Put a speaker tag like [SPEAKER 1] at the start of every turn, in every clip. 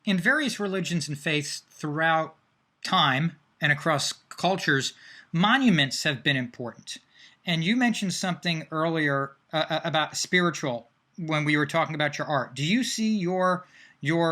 [SPEAKER 1] in various religions and faiths throughout time and across cultures, monuments have been important. And you mentioned something earlier about spiritual when we were talking about your art. Do you see your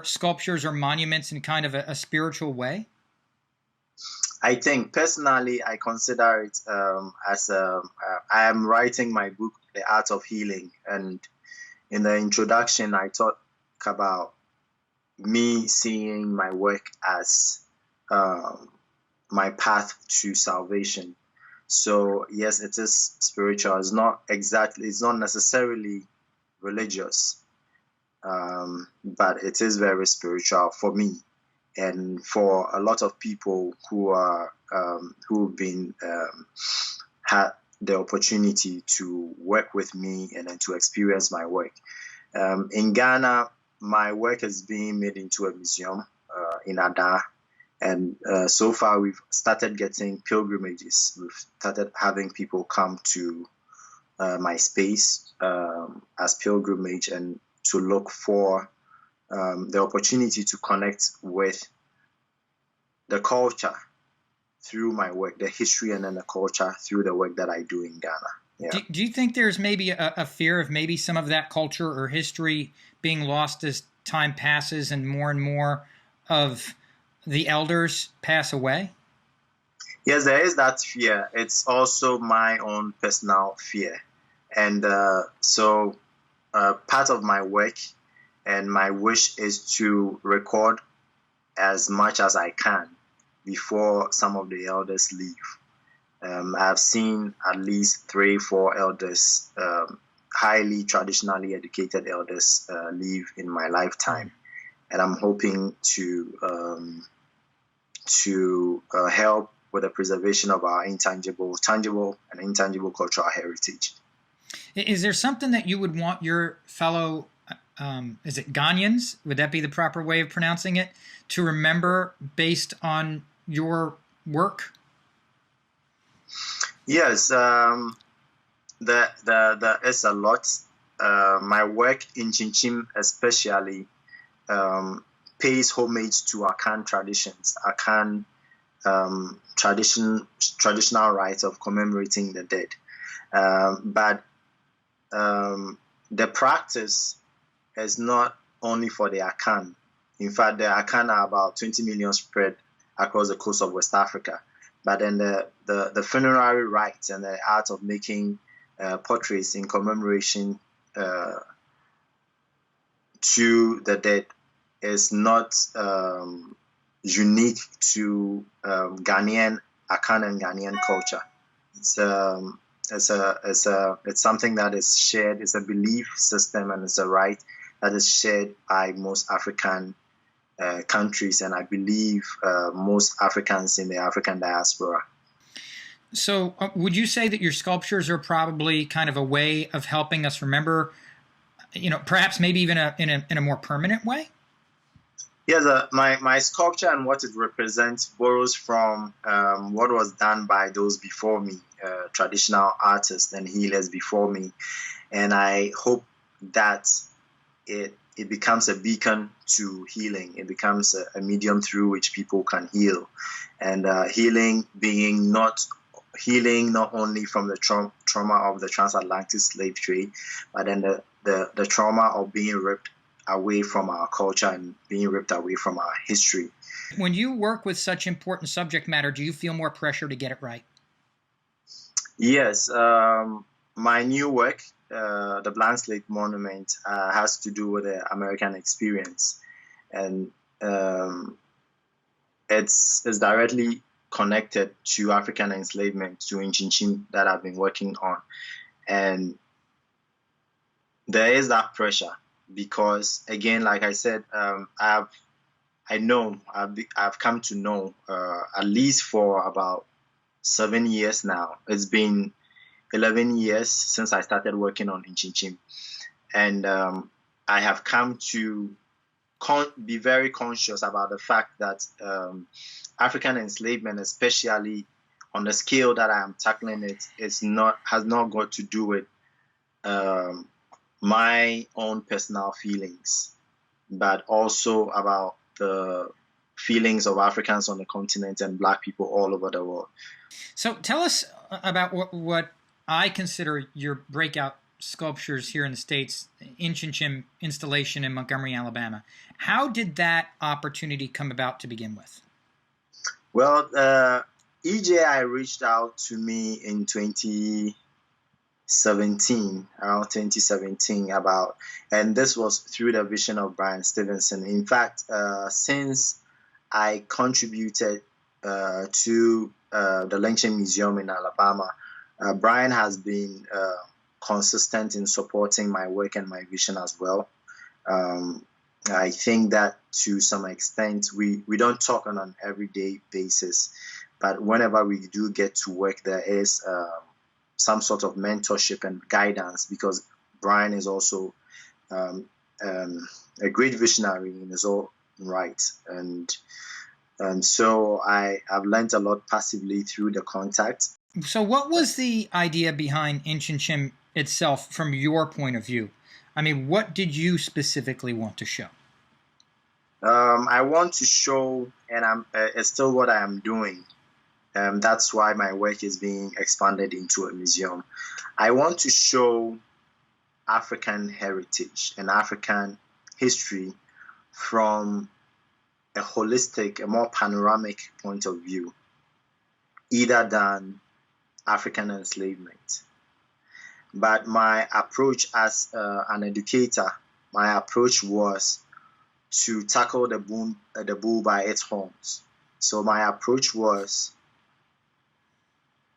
[SPEAKER 1] sculptures or monuments in kind of a spiritual way?
[SPEAKER 2] I think personally, I consider it as I am writing my book, The Art of Healing, and in the introduction, I talk about me seeing my work as my path to salvation. So yes, it is spiritual. It's not necessarily religious, but it is very spiritual for me and for a lot of people who've been had the opportunity to work with me and then to experience my work. In Ghana, my work is being made into a museum in Ada. And so far, we've started getting pilgrimages. We've started having people come to my space as pilgrimage and to look for the opportunity to connect with the culture through my work, the history and then the culture through the work that I do in Ghana.
[SPEAKER 1] Yeah. Do you think there's maybe a fear of maybe some of that culture or history being lost as time passes and more of the elders pass away?
[SPEAKER 2] Yes, there is that fear. It's also my own personal fear. And so part of my work and my wish is to record as much as I can before some of the elders leave. I've seen at least 3-4 elders, highly traditionally educated elders, leave in my lifetime. And I'm hoping to help with the preservation of our tangible and intangible cultural heritage.
[SPEAKER 1] Is there something that you would want your fellow, is it Ghanaians, would that be the proper way of pronouncing it, to remember based on your work?
[SPEAKER 2] Yes, there is a lot. My work in Chinchim especially pays homage to Akan traditions, Akan traditional rites of commemorating the dead. But the practice is not only for the Akan. In fact, the Akan are about 20 million spread across the coast of West Africa. But then the funerary rites and the art of making portraits in commemoration to the dead is not unique to Ghanaian Akan and Ghanaian culture. It's something that is shared. It's a belief system and it's a right that is shared by most African countries, and I believe most Africans in the African diaspora.
[SPEAKER 1] So would you say that your sculptures are probably kind of a way of helping us remember, perhaps maybe even in a more permanent way?
[SPEAKER 2] Yes, my sculpture and what it represents borrows from what was done by those before me, traditional artists and healers before me. And I hope that it becomes a beacon to healing. It becomes a medium through which people can heal. And healing not only from the trauma of the transatlantic slave trade, but then the trauma of being ripped away from our culture and being ripped away from our history.
[SPEAKER 1] When you work with such important subject matter, do you feel more pressure to get it right?
[SPEAKER 2] Yes. My new work, the Blank Slate Monument, has to do with the American experience. And it's directly connected to African enslavement, to Inchinchim that I've been working on. And there is that pressure because, again, like I said, I've come to know at least for about 7 years now. It's been 11 years since I started working on Inchinchim. And I have come to be very conscious about the fact that African enslavement, especially on the scale that I am tackling it, has not got to do with my own personal feelings. but also about the feelings of Africans on the continent and Black people all over the world.
[SPEAKER 1] So tell us about what I consider your breakout sculptures here in the States, Inchinchim installation in Montgomery, Alabama. How did that opportunity come about to begin with?
[SPEAKER 2] Well, EJI reached out to me in 2017, around 2017, and this was through the vision of Brian Stevenson. In fact, since I contributed to the Lynching Museum in Alabama, Brian has been consistent in supporting my work and my vision as well. I think that to some extent we don't talk on an everyday basis, but whenever we do get to work, there is some sort of mentorship and guidance, because Brian is also a great visionary in his own right, and so I've learned a lot passively through the contact.
[SPEAKER 1] So what was the idea behind Inchinchim itself from your point of view? I mean, what did you specifically want to show?
[SPEAKER 2] I want to show, and it's still what I am doing. That's why my work is being expanded into a museum. I want to show African heritage and African history from a holistic, a more panoramic point of view, either than African enslavement. But my approach as an educator, my approach was to tackle the bull by its horns. So my approach was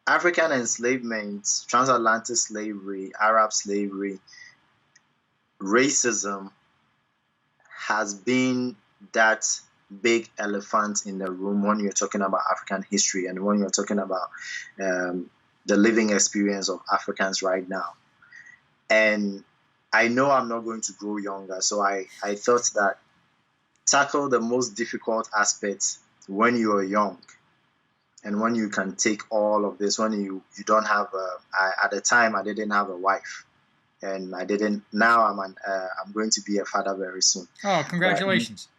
[SPEAKER 2] African enslavement, transatlantic slavery, Arab slavery, racism has been that big elephant in the room when you're talking about African history and when you're talking about the living experience of Africans right now. And I know I'm not going to grow younger, so I thought that tackle the most difficult aspects when you're young and when you can take all of this, when you don't have at the time I didn't have a wife, and now I'm going to be a father very soon.
[SPEAKER 1] Oh, congratulations.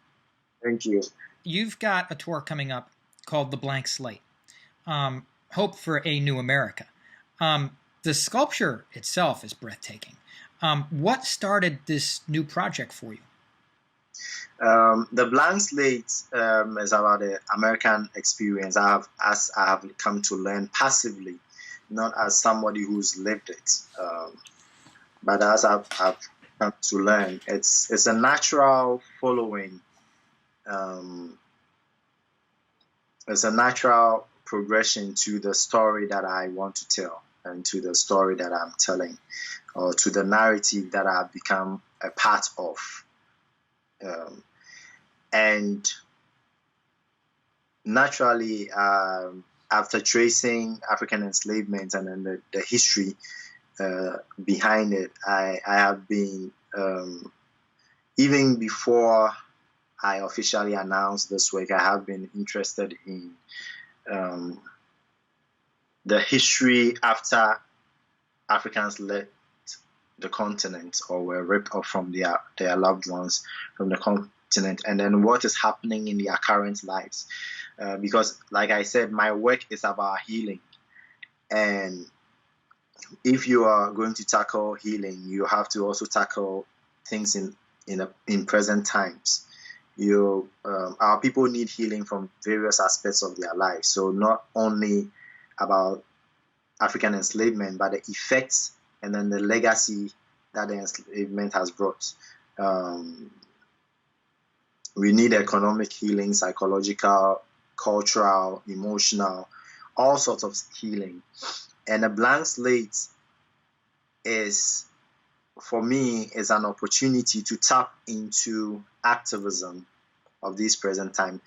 [SPEAKER 2] Thank you.
[SPEAKER 1] You've got a tour coming up called the Blank Slate, Hope for a New America. The sculpture itself is breathtaking. What started this new project for you?
[SPEAKER 2] The Blank Slate is about the American experience I have come to learn passively, not as somebody who's lived it, but as I've come to learn. It's a natural following. It's a natural progression to the story that I want to tell and to the story that I'm telling, or to the narrative that I've become a part of. And naturally, after tracing African enslavement and then the history behind it, I have been, even before I officially announced this work, I have been interested in the history after Africans left the continent or were ripped off from their loved ones from the continent, and then what is happening in their current lives. Because, like I said, my work is about healing. And if you are going to tackle healing, you have to also tackle things in present times. Our people need healing from various aspects of their lives. So not only about African enslavement, but the effects and then the legacy that the enslavement has brought. We need economic healing, psychological, cultural, emotional, all sorts of healing. And a Blank Slate is, for me, is an opportunity to tap into activism of this present time,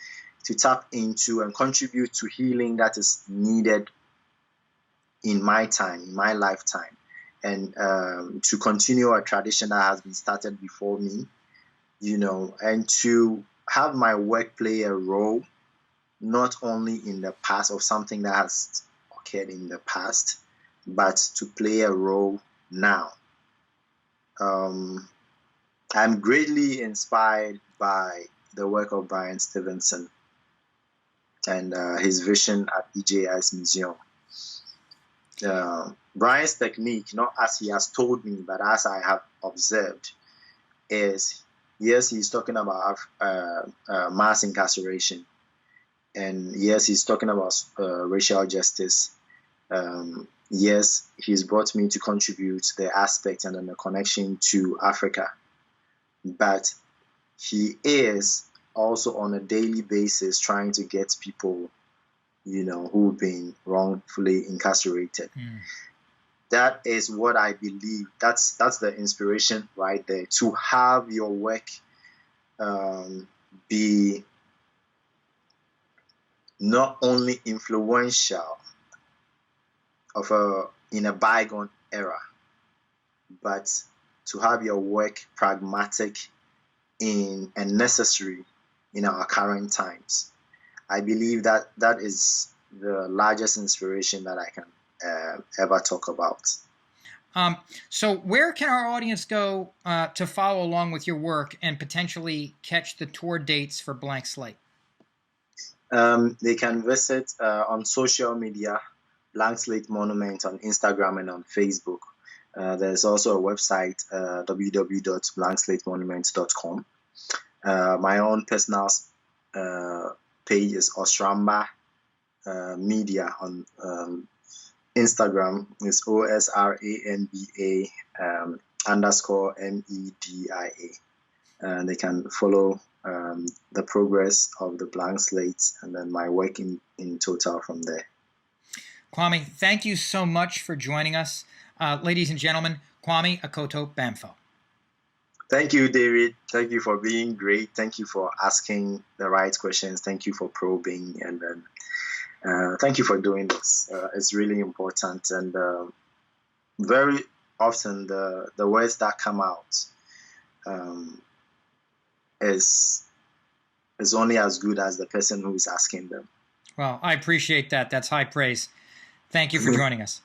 [SPEAKER 2] to tap into and contribute to healing that is needed in my time, in my lifetime, and to continue a tradition that has been started before me, and to have my work play a role, not only in the past of something that has occurred in the past, but to play a role now. I'm greatly inspired by the work of Brian Stevenson and his vision at EJI's museum. Brian's technique, not as he has told me, but as I have observed, is, yes, he's talking about mass incarceration, and yes, he's talking about racial justice. Yes, he's brought me to contribute the aspect and then the connection to Africa, but he is also on a daily basis trying to get people, who've been wrongfully incarcerated. That is what I believe. That's the inspiration right there, to have your work be not only influential in a bygone era, but to have your work pragmatic and necessary in our current times. I believe that is the largest inspiration that I can ever talk about.
[SPEAKER 1] So where can our audience go to follow along with your work and potentially catch the tour dates for Blank Slate?
[SPEAKER 2] They can visit on social media, Blank Slate Monument on Instagram and on Facebook. There's also a website, www.blankslatemonument.com. My own personal page is Osramba Media on Instagram. Is OSRANBA _MEDIA. And they can follow the progress of the Blank Slate and then my work in total from there.
[SPEAKER 1] Kwame, thank you so much for joining us. Ladies and gentlemen, Kwame Akoto-Bamfo.
[SPEAKER 2] Thank you, David. Thank you for being great. Thank you for asking the right questions. Thank you for probing. And then thank you for doing this. It's really important. And very often the words that come out is only as good as the person who is asking them.
[SPEAKER 1] Well, I appreciate that. That's high praise. Thank you for joining us.